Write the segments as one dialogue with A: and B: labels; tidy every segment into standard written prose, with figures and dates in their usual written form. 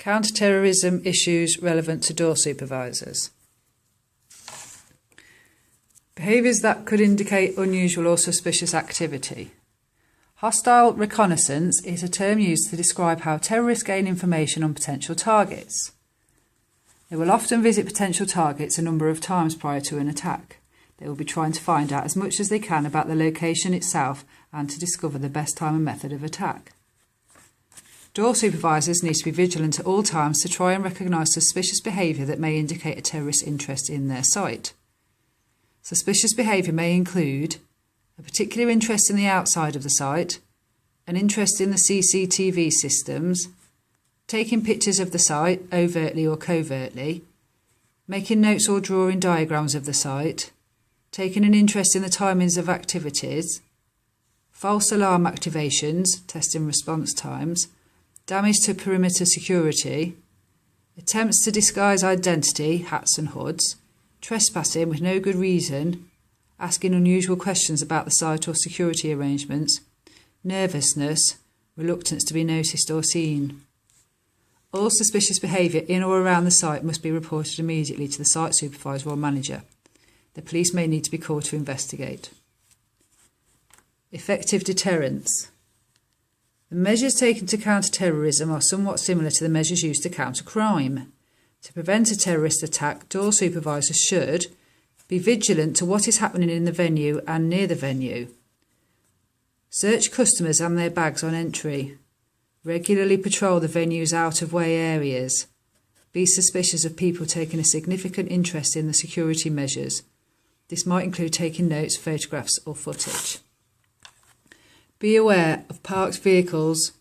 A: Counter-terrorism issues relevant to door supervisors. Behaviours that could indicate unusual or suspicious activity. Hostile reconnaissance is a term used to describe how terrorists gain information on potential targets. They will often visit potential targets a number of times prior to an attack. They will be trying to find out as much as they can about the location itself and to discover the best time and method of attack. Door supervisors need to be vigilant at all times to try and recognise suspicious behaviour that may indicate a terrorist interest in their site. Suspicious behaviour may include a particular interest in the outside of the site, an interest in the CCTV systems, taking pictures of the site overtly or covertly, making notes or drawing diagrams of the site, taking an interest in the timings of activities, false alarm activations, test and response times, damage to perimeter security, attempts to disguise identity, hats and hoods, trespassing with no good reason, asking unusual questions about the site or security arrangements, nervousness, reluctance to be noticed or seen. All suspicious behaviour in or around the site must be reported immediately to the site supervisor or manager. The police may need to be called to investigate. Effective deterrence. The measures taken to counter terrorism are somewhat similar to the measures used to counter crime. To prevent a terrorist attack, door supervisors should be vigilant to what is happening in the venue and near the venue. Search customers and their bags on entry. Regularly patrol the venue's out-of-way areas. Be suspicious of people taking a significant interest in the security measures. This might include taking notes, photographs or footage. Be aware of parked vehicles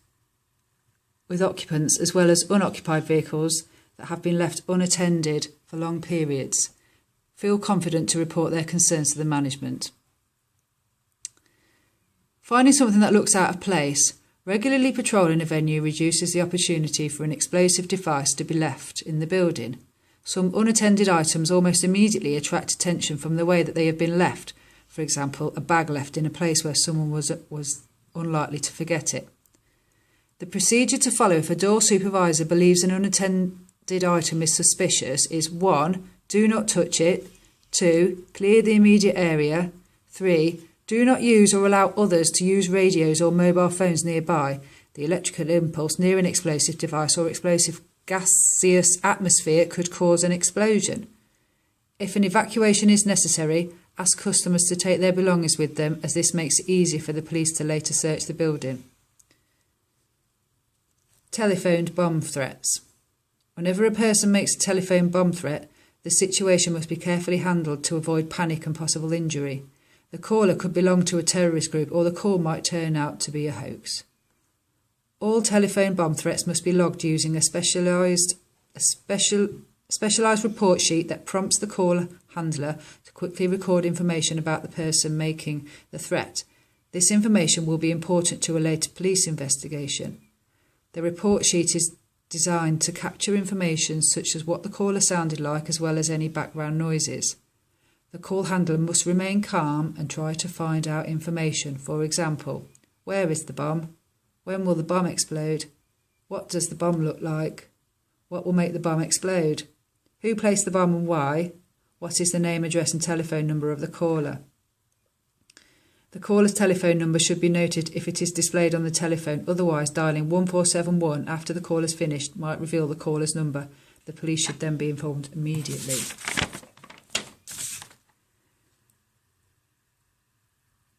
A: with occupants as well as unoccupied vehicles that have been left unattended for long periods. Feel confident to report their concerns to the management. Finding something that looks out of place. Regularly patrolling a venue reduces the opportunity for an explosive device to be left in the building. Some unattended items almost immediately attract attention from the way that they have been left. For example, a bag left in a place where someone was unlikely to forget it. The procedure to follow if a door supervisor believes an unattended item is suspicious is 1. Do not touch it. 2. Clear the immediate area. 3. Do not use or allow others to use radios or mobile phones nearby. The electrical impulse near an explosive device or explosive gaseous atmosphere could cause an explosion. If an evacuation is necessary, ask customers to take their belongings with them, as this makes it easier for the police to later search the building. Telephoned bomb threats. Whenever a person makes a telephone bomb threat, the situation must be carefully handled to avoid panic and possible injury. The caller could belong to a terrorist group, or the call might turn out to be a hoax. All telephone bomb threats must be logged using a specialised report sheet that prompts the call handler to quickly record information about the person making the threat. This information will be important to a later police investigation. The report sheet is designed to capture information such as what the caller sounded like, as well as any background noises. The call handler must remain calm and try to find out information. For example, where is the bomb? When will the bomb explode? What does the bomb look like? What will make the bomb explode? Who placed the bomb and why? What is the name, address and telephone number of the caller? The caller's telephone number should be noted if it is displayed on the telephone. Otherwise, dialing 1471 after the call is finished might reveal the caller's number. The police should then be informed immediately.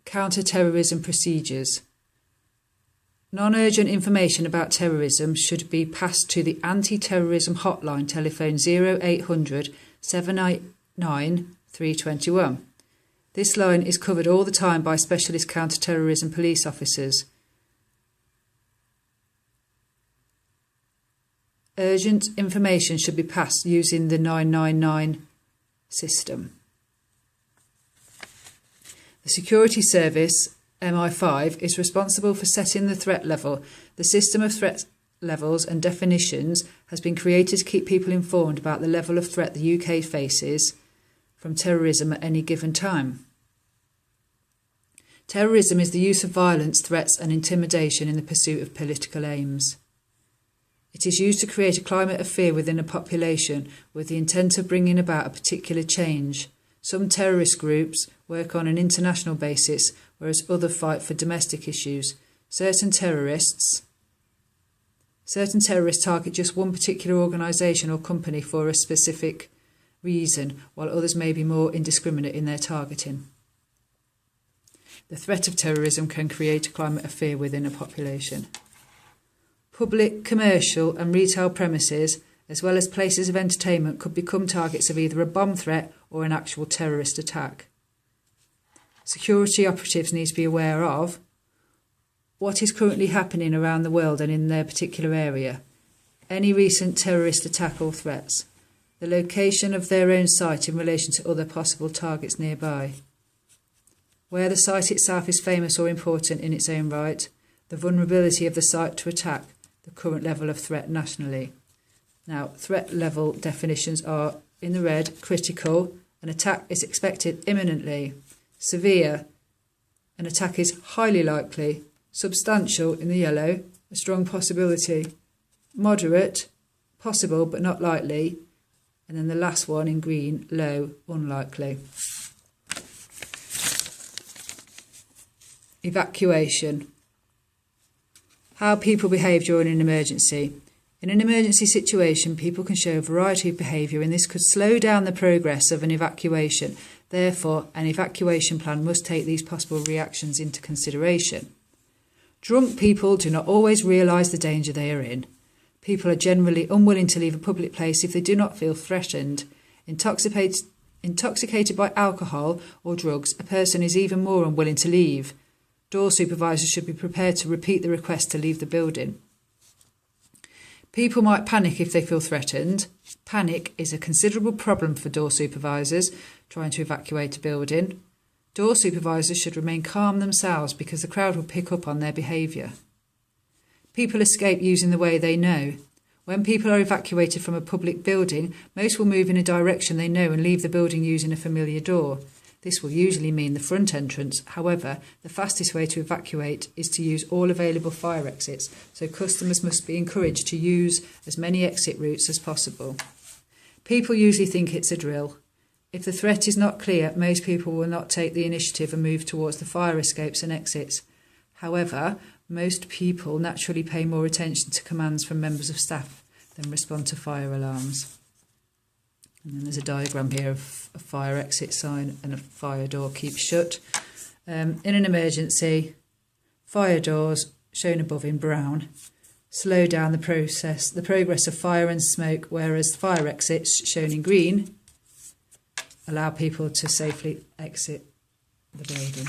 A: Counter-terrorism procedures. Non-urgent information about terrorism should be passed to the anti-terrorism hotline, telephone 0800 789 321. This line is covered all the time by specialist counter-terrorism police officers. Urgent information should be passed using the 999 system. The security service, MI5, is responsible for setting the threat level. The system of threat levels and definitions has been created to keep people informed about the level of threat the UK faces from terrorism at any given time. Terrorism is the use of violence, threats and intimidation in the pursuit of political aims. It is used to create a climate of fear within a population with the intent of bringing about a particular change. Some terrorist groups work on an international basis, whereas others fight for domestic issues. Certain terrorists target just one particular organisation or company for a specific reason, while others may be more indiscriminate in their targeting. The threat of terrorism can create a climate of fear within a population. Public, commercial and retail premises, as well as places of entertainment, could become targets of either a bomb threat or an actual terrorist attack. Security operatives need to be aware of what is currently happening around the world and in their particular area, any recent terrorist attack or threats, the location of their own site in relation to other possible targets nearby, where the site itself is famous or important in its own right, the vulnerability of the site to attack, the current level of threat nationally. Now, threat level definitions are in the red: critical, an attack is expected imminently; severe, an attack is highly likely; substantial in the yellow, a strong possibility; moderate, possible but not likely; and then the last one in green, low, unlikely. Evacuation. How people behave during an emergency. In an emergency situation, people can show a variety of behaviour, and this could slow down the progress of an evacuation. Therefore, an evacuation plan must take these possible reactions into consideration. Drunk people do not always realise the danger they are in. People are generally unwilling to leave a public place if they do not feel threatened. Intoxicated by alcohol or drugs, a person is even more unwilling to leave. Door supervisors should be prepared to repeat the request to leave the building. People might panic if they feel threatened. Panic is a considerable problem for door supervisors trying to evacuate a building. Door supervisors should remain calm themselves because the crowd will pick up on their behaviour. People escape using the way they know. When people are evacuated from a public building, most will move in a direction they know and leave the building using a familiar door. This will usually mean the front entrance. However, the fastest way to evacuate is to use all available fire exits, so customers must be encouraged to use as many exit routes as possible. People usually think it's a drill. If the threat is not clear, most people will not take the initiative and move towards the fire escapes and exits. However, most people naturally pay more attention to commands from members of staff than respond to fire alarms. And then there's a diagram here of a fire exit sign and a fire door keeps shut. In an emergency, fire doors, shown above in brown, slow down the progress of fire and smoke, whereas fire exits, shown in green, allow people to safely exit the building.